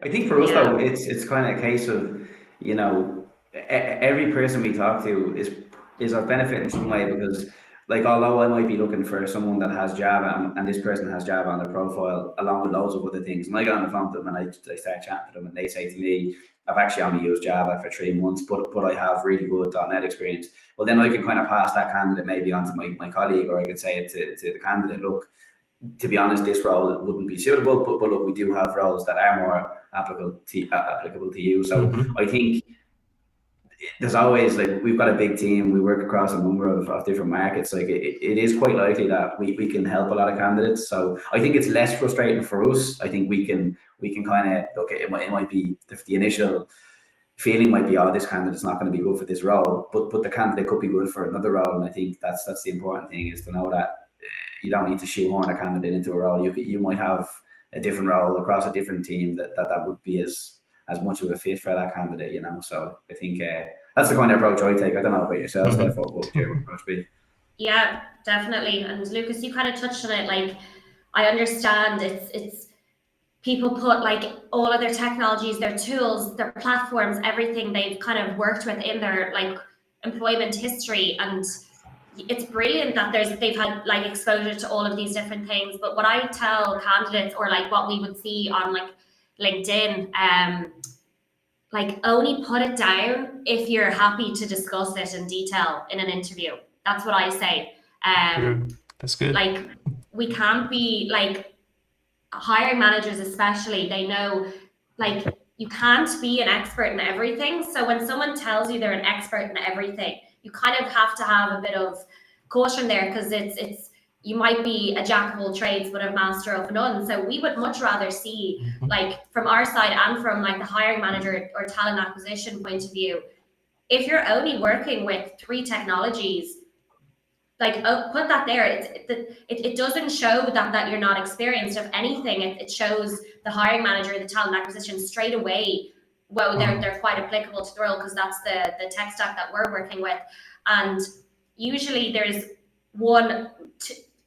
I think for us though, it's kind of a case of, you know, every person we talk to is of benefit in some way because, like, although I might be looking for someone that has Java and this person has Java on their profile along with loads of other things, and I get on the phone to them and I start chatting to them and they say to me, I've actually only used Java for 3 months, but I have really good .NET experience. Well, then I can kind of pass that candidate maybe on to my colleague, or I could say it to the candidate, look, to be honest, this role wouldn't be suitable, but look, we do have roles that are more applicable to you. So Mm-hmm. I think there's always, like, we've got a big team, we work across a number of different markets. Like it is quite likely that we can help a lot of candidates. So I think it's less frustrating for us. I think we can kind of look, it might be the initial feeling might be, oh, this candidate's not going to be good for this role, but the candidate could be good for another role. And I think that's the important thing, is to know that you don't need to shoehorn a candidate into a role. You might have a different role across a different team that would be as much of a fit for that candidate, you know. So I think that's the kind of approach I take. I don't know about yourself, Steph, what would your approach be? Yeah, definitely. And Lucas, you kind of touched on it. Like, I understand it's people put like all of their technologies, their tools, their platforms, everything they've kind of worked with in their like employment history, and it's brilliant that they've had like exposure to all of these different things. But what I tell candidates, or like what we would see on like LinkedIn, like only put it down if you're happy to discuss it in detail in an interview. That's what I say. That's good. Like, we can't be like, hiring managers especially, they know, like, you can't be an expert in everything. So when someone tells you they're an expert in everything, you kind of have to have a bit of caution there, because it's you might be a jack of all trades but a master of none. So we would much rather see, Mm-hmm. like, from our side and from like the hiring manager or talent acquisition point of view, if you're only working with 3 technologies, like, put that there. It doesn't show that you're not experienced. If anything, it shows the hiring manager, the talent acquisition, straight away, well, they're quite applicable to the role, because that's the tech stack that we're working with. And usually there's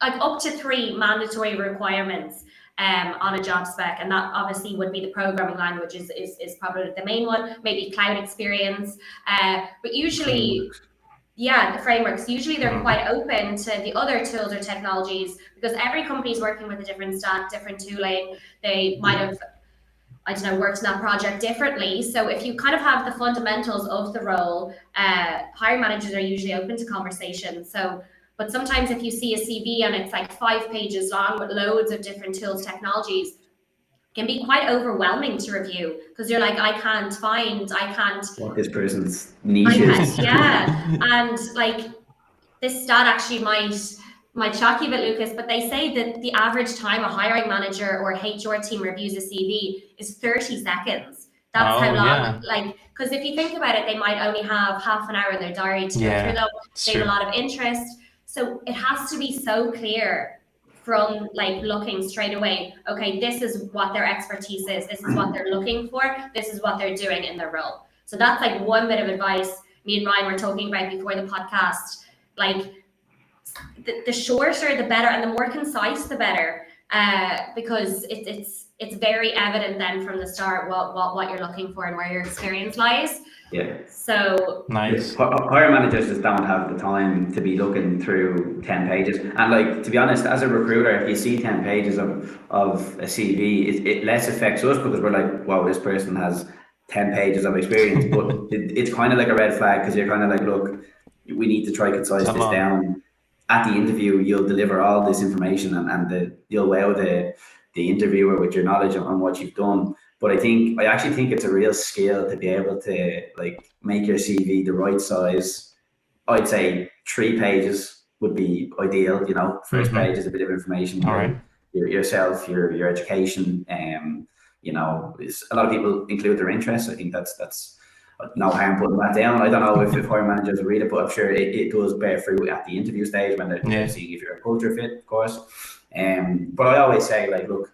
like up to 3 mandatory requirements on a job spec, and that obviously would be the programming language is probably the main one, maybe cloud experience, but usually, yeah, the frameworks, usually they're quite open to the other tools or technologies, because every company is working with a different stack, different tooling. They might have, I don't know, worked in that project differently. So if you kind of have the fundamentals of the role, hiring managers are usually open to conversation. So, but sometimes if you see a CV and it's like 5 pages long with loads of different tools, technologies, can be quite overwhelming to review, because you're like, I can't What this person's niche is. yeah. And like, this stat actually might shock you a bit, Lucas, but they say that the average time a hiring manager or HR team reviews a CV is 30 seconds. That's how Oh long, yeah. like, because if you think about it, they might only have half an hour in their diary to go through Yeah. them. It's They have a true. lot of interest. So it has to be so clear from like looking straight away, okay, this is what their expertise is, this is what they're looking for, this is what they're doing in their role. So that's like one bit of advice me and Ryan were talking about before the podcast. Like, the shorter the better, and the more concise the better, because it's very evident then from the start what you're looking for and where your experience lies. Yeah. So Nice. Hire managers just don't have the time to be looking through 10 pages. And, like, to be honest, as a recruiter, if you see 10 pages of a CV, it less affects us because we're like, wow, this person has 10 pages of experience. But it's kind of like a red flag, because you're kind of like, look, we need to try concise Come this on. down. At the interview, you'll deliver all this information, and you'll wow the interviewer with your knowledge on what you've done. But I actually think it's a real skill to be able to, like, make your CV the right size. I'd say 3 pages would be ideal. You know, first Mm-hmm. page is a bit of information, All right. yourself, your education. You know, a lot of people include their interests. I think that's no harm putting that down. I don't know if hiring managers read it, but I'm sure it does bear fruit at the interview stage when they're Yeah. seeing if you're a culture fit, of course. But I always say, like, look,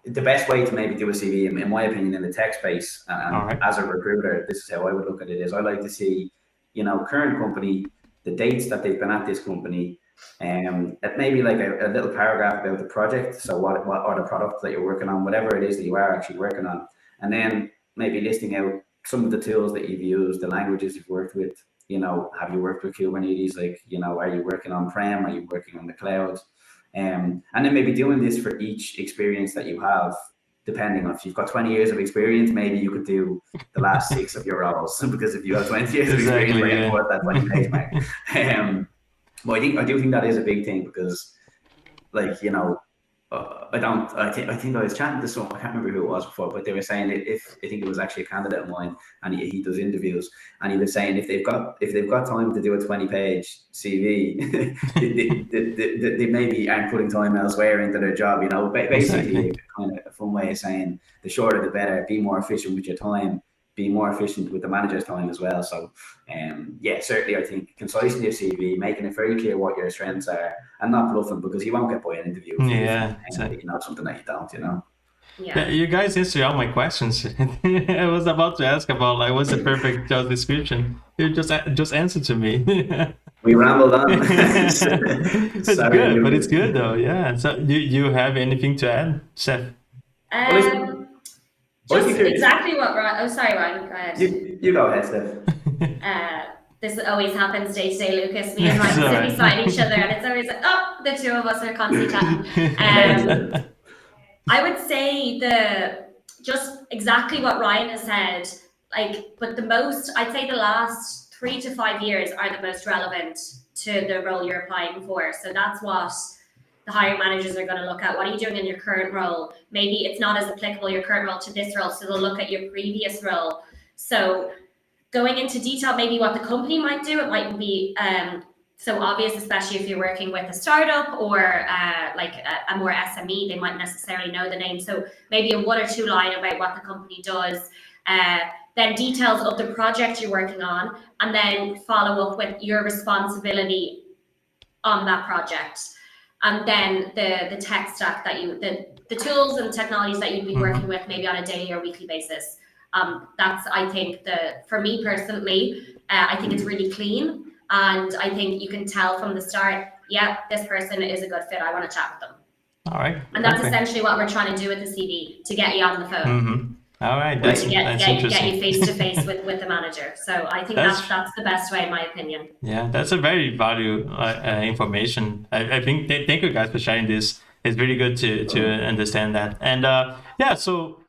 the best way to maybe do a CV, in my opinion, in the tech space, All and right. as a recruiter, this is how I would look at it: is I like to see, you know, current company, the dates that they've been at this company, Maybe like a little paragraph about the project, so what or the product that you're working on, whatever it is that you are actually working on, and then maybe listing out some of the tools that you've used, the languages you've worked with. You know, have you worked with Kubernetes? Like, you know, are you working on prem? Are you working on the cloud? And then maybe doing this for each experience that you have, depending on if you've got 20 years of experience, maybe you could do the last 6 of your roles, because if you have 20 years of experience, Exactly, right, yeah. for that 20 page mark. But I do think that is a big thing, because, like, you know, I think I was chatting to someone, I can't remember who it was before, but they were saying that if I think it was actually a candidate of mine, and he does interviews, and he was saying if they've got time to do a 20-page CV, they maybe aren't putting time elsewhere into their job. You know, basically, Exactly. kind of a fun way of saying the shorter the better. Be more efficient with your time. Be more efficient with the manager's time as well. So, yeah, certainly I think concise in your CV, making it very clear what your strengths are, and not bluffing, because you won't get by an interview if you Yeah, pretend that you know something that you don't. You know. Yeah, you guys answered all my questions. I was about to ask about like what's the perfect job description. You just answered to me. We rambled on. It's Sorry, good, but it's Lucas. good though. Yeah. So you have anything to add, Chef? Well, listen, Just think you're- exactly what Ryan. Oh, sorry, Ryan. Go ahead. You go ahead, Steph. This always happens day to day, Lucas. Me and Ryan It's sit alright. beside each other, and it's always like, oh, the two of us are constantly chatting. I would say just exactly what Ryan has said. Like, but I'd say the last 3 to 5 years are the most relevant to the role you're applying for. So that's what the hiring managers are going to look at. What are you doing in your current role? Maybe it's not as applicable, your current role, to this role, so they'll look at your previous role. So going into detail, maybe what the company might do, it might be so obvious, especially if you're working with a startup or like a more SME, they might necessarily know the name. So maybe a 1 or 2 line about what the company does, then details of the project you're working on, and then follow up with your responsibility on that project. And then the tech stack that the tools and technologies that you'd be working with, maybe on a daily or weekly basis. That's, I think, for me personally, I think it's really clean. And I think you can tell from the start, yeah, this person is a good fit. I want to chat with them. All right. And that's essentially what we're trying to do with the CV, to get you on the phone. Mm-hmm. All right, that's interesting. Get you face to face with the manager. So I think that's the best way, in my opinion. Yeah, that's a very valuable information. I think thank you guys for sharing this. It's really good to understand that. And yeah, so